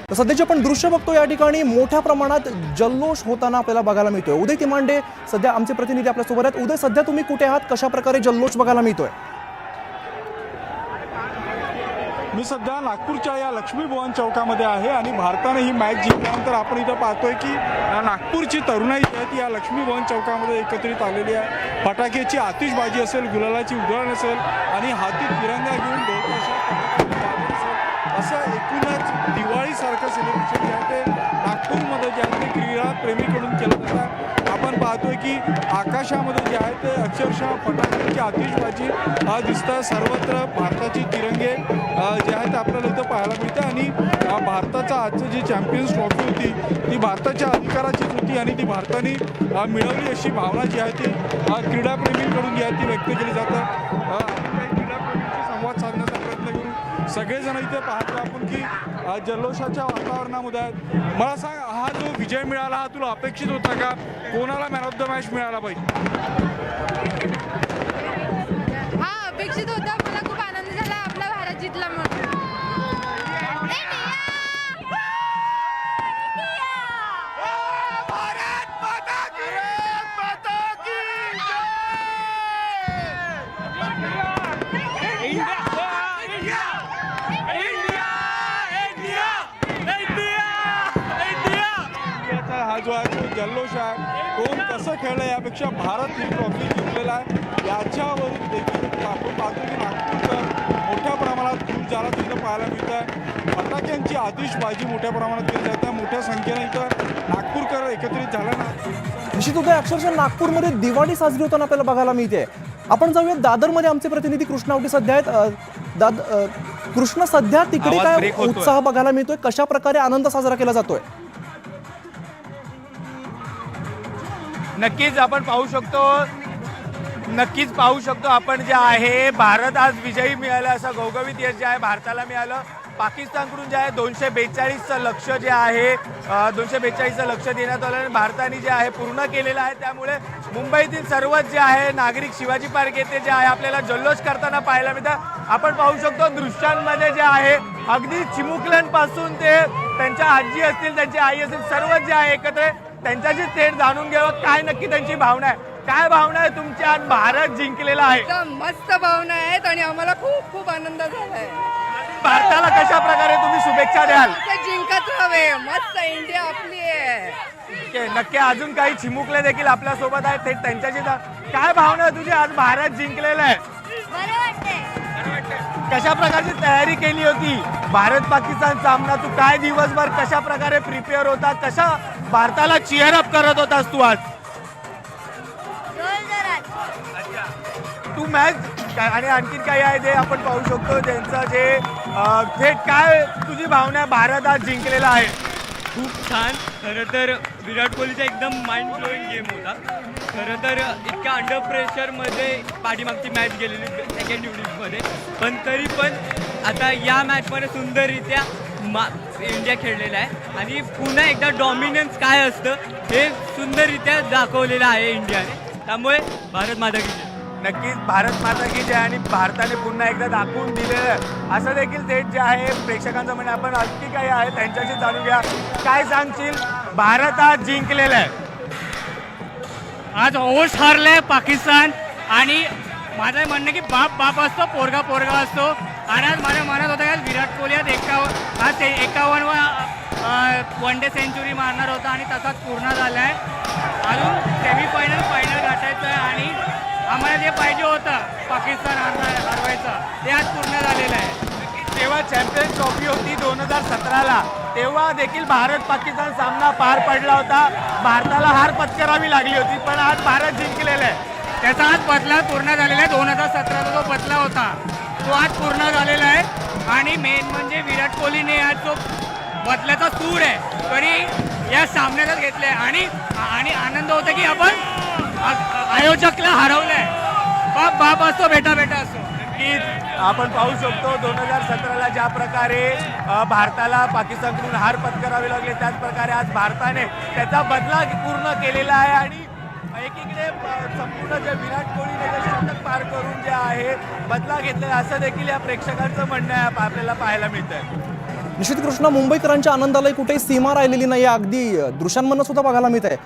तर सध्याचे आपण दृश्य बघतो या ठिकाणी मोठ्या प्रमाणात जल्लोष होताना आपल्याला बघायला मिळतोय। उदय तिमांडे सध्या आमचे प्रतिनिधी आपल्या सोबत आहेत। उदय, सध्या तुम्ही कुठे आहात, कशा प्रकारे जल्लोष बघायला मिळतोय? मी सध्या नागपूरच्या या लक्ष्मी भुवन चौकामध्ये आहे आणि भारताने ही मॅच जिंकल्यानंतर आपण इथं पाहतोय की नागपूरची तरुणाई जी आहे ती या लक्ष्मी भुवन चौकामध्ये एकत्रित आलेली आहे। फटाक्याची आतिषबाजी असेल, गुलालाची उधळण असेल आणि हाती तिरंगा घेऊन असं एकूणच दिवाळीसारखं सेलिब्रेशन जे आहे ते नागपूरमध्ये जे आहे ते क्रीडा प्रेमीकडून केलं जातं। आपण पाहतोय की आकाशामध्ये जे आहे ते अक्षरशः फटाक्यांची आतिषबाजी दिसतं। सर्वत्र भारताची तिरंगे जे आहेत आपल्याला इथं पाहायला मिळते आणि भारताचा आजचं जी चॅम्पियन्स ट्रॉफी होती ती भारताच्या अधिकाराचीच होती आणि ती भारताने मिळवली अशी भावना जी आहे ती क्रीडाप्रेमींकडून जी आहे ती व्यक्त केली जातं। क्रीडाप्रेमींशी संवाद साधण्याचा प्रयत्न करू। सगळेजण इथे पाहतो आपण की जल्लोषाच्या वातावरणामध्ये आहेत। मला सांग, हा जो विजय मिळाला हा तुला अपेक्षित होता का? कोणाला मॅन ऑफ द मॅच मिळाला पाहिजे? हा, अपेक्षित होता। मला खूप आनंद झाला आपला भारत जिंकला म्हणून। हा जो आहे तो जल्लोष आहे, कोण कसं खेळलं यापेक्षा भारत ही ट्रॉफी जिंकलेला आहे याच्यावरून देखील आपण पाहतो की नागपूरचं मोठ्या प्रमाणात खूप झाला तिथं पाहायला मिळतं आहे। फटाक्यांची आतिषबाजी मोठ्या प्रमाणात केली जाते। मोठ्या संख्येने इथं नागपूरकर एकत्रित झाला ना। निश्चित उदय, अक्षरशः नागपूरमध्ये दिवाळी साजरी होताना आपल्याला बघायला मिळते। आपण जाऊयात दादरमध्ये, आमचे प्रतिनिधी कृष्णा आवटी सध्या आहेत। कृष्ण, सध्या तिकडे काय उत्साह बघायला मिळतोय, कशा प्रकारे आनंद साजरा केला जातोय? नक्कीच पाहू शकतो आपण जे आहे भारत आज विजयी मिळाला, असं घवघवीत यश जे आहे भारताला मिळालं। पाकिस्तानकडून जे आहे 242चं लक्ष्य जे आहे 242चं लक्ष्य देण्यात आलं आणि भारताने जे आहे पूर्ण केलेलं आहे। त्यामुळे मुंबईतील सर्वच जे आहे नागरिक शिवाजी पार्क येथे जे आहे आपल्याला जल्लोष करताना पाहायला मिळतं। आपण पाहू शकतो दृश्यांमध्ये जे आहे अगदी चिमुकल्यांपासून ते त्यांच्या आजी असतील, त्यांची आई असतील, सर्वच जे आहे एकत्र त्यांच्याशी थेट जाणून घ्यावं काय नक्की त्यांची भावना आहे। काय भावना आहे तुमची? आज भारत जिंकलेला आहे। एकदम मस्त भावना आहेत आणि आम्हाला खूप खूप आनंद झालाय। भारताला कशा प्रकारे तुम्ही शुभेच्छा द्याल? जिंकत राहावे, मस्त इंडिया आपली आहे। नक्की अजून काही चिमुकले देखील आपल्या सोबत आहेत, थेट त्यांच्याशी काय भावना आहे तुझी? आज भारत जिंकलेला आहे, बरं वाटतंय। कशा प्रकारची तयारी केली होती भारत पाकिस्तान सामना? तू काय दिवसभर कशा प्रकारे प्रिपेअर होता, कशा भारताला चीअर अप करत होतास तू आज? तू मॅच आणि आणखीन काही आहे ते आपण पाहू शकतो त्यांचं जे थेट काय तुझी भावना आहे? भारत आज जिंकलेला आहे, खूप छान। खरं तर विराट कोहलीचा एकदम माइंड ब्लोईंग गेम होता। खरं तर इतक्या अंडर प्रेशरमध्ये पाठीमागची मॅच गेलेली सेकंड युनिटमध्ये, पण तरी पण आता या मॅचमध्ये सुंदररित्या इंडिया खेळलेला आहे आणि पुन्हा एकदा डॉमिनन्स काय असतं हे सुंदररित्या दाखवलेलं आहे इंडियाने। त्यामुळे भारत माता की जय। नक्कीच भारत माता की जय आणि भारताने पुन्हा एकदा दाखवून दिलेलं आहे असं देखील थेट जे आहे प्रेक्षकांचं म्हणणं। आपण आणखी काही आहे त्यांच्याशी जाणून घ्या, काय सांगशील? भारत आज जिंकलेला आहे, आज होश हारलाय पाकिस्तान आणि माझं म्हणणं की बाप असतो, पोरगा असतो। आणि आज माझ्या मनात होतं की विराट कोहली आज 51वा वन डे सेंचुरी मारणार होता आणि तसाच पूर्ण झाला आहे। अजून सेमीफायनल गाठायचं आहे आणि आम्हाला जे पाहिजे होतं पाकिस्तान हरवायचं ते आज पूर्ण झालेलं आहे। तेव्हा चॅम्पियन्स ट्रॉफी होती 2017ला, तेव्हा देखील भारत पाकिस्तान सामना पार पडला होता, भारताला हार पत्करावी लागली होती, पण आज भारत जिंकलेला आहे। त्याचा आज बदला पूर्ण झालेला आहे। 2017चा जो बदला होता तो आज पूर्ण झालेला आहे आणि मेन म्हणजे विराट कोहलीने आज जो बदल्याचा सूर आहे तरी या सामन्यातच घेतलाय आणि आनंद होता की आपण आयोजकला हरवलंय। बाप असतो, बेटा असतो। आपण पाहू शकतो 2017ला ज्या प्रकारे भारताला पाकिस्तानकडून हार पत्करावी लागली, त्याच प्रकारे आज भारताने त्याचा बदला पूर्ण केलेला आहे आणि एकीकडे संपूर्ण जे विराट कोहलीने जे शतक पार करून जे आहे बदला घेतला असं देखील या प्रेक्षकांचं म्हणणं आहे आपल्याला पाहायला मिळतंय। निश्चित कृष्णा, मुंबईकरांच्या आनंदाला कुठेही सीमा राहिलेली नाही, अगदी दृश्यांमधून सुद्धा बघायला मिळत आहे.